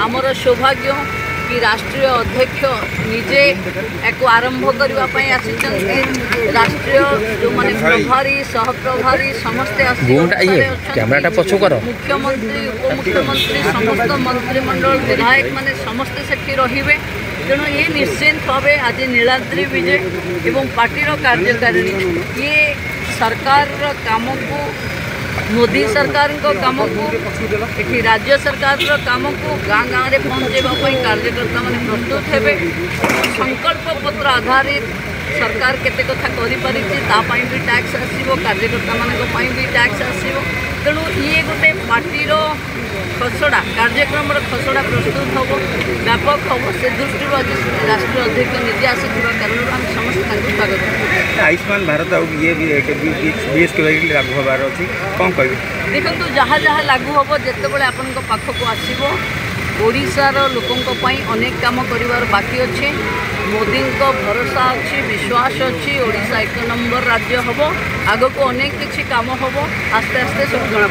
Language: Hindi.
आमर सौभाग्य कि राष्ट्रीय अध्यक्ष निजे एक आरंभ करने आसी राष्ट्रीय जो मैंने प्रभारी सहप्रभारी समस्ते मुख्यमंत्री उपमुख्यमंत्री समस्त मंत्रिमंडल विधायक माने समस्ते सेठी रहिबे। तेणु ये निश्चिंत भाव आज नीलाद्री विजय एवं पार्टीर कार्यकारिणी ये सरकार काम को मोदी सरकार काम को ये राज्य सरकार काम को गाँ गाँव में पहुँचाई कार्यकर्ता मैंने प्रस्तुत हे। संकल्प पत्र आधारित सरकार केते कथा करि भी टैक्स आसो कार्यकर्ता मान भी टैक्स आसो। तेणु ये गोटे पार्टीर खसड़ा कार्यक्रम खसड़ा प्रस्तुत हम व्यापक हम से दृष्टि आज राष्ट्रीय अध्यक्ष निजे आसुवा कारण आम समस्त स्वागत करूँ। आयुष्मान भारत लागू हबार अच्छी कौन कह देखो जहाँ जहाँ लागू हम जिते आपण पाखक आसो ओडिशार लोकों अनेक काम करिवार बाकी अच्छे। मोदी भरोसा अच्छी विश्वास अच्छी ओडिशा 1 नंबर राज्य हम आग को अनेक किसी काम हम आस्ते आस्ते सब जना।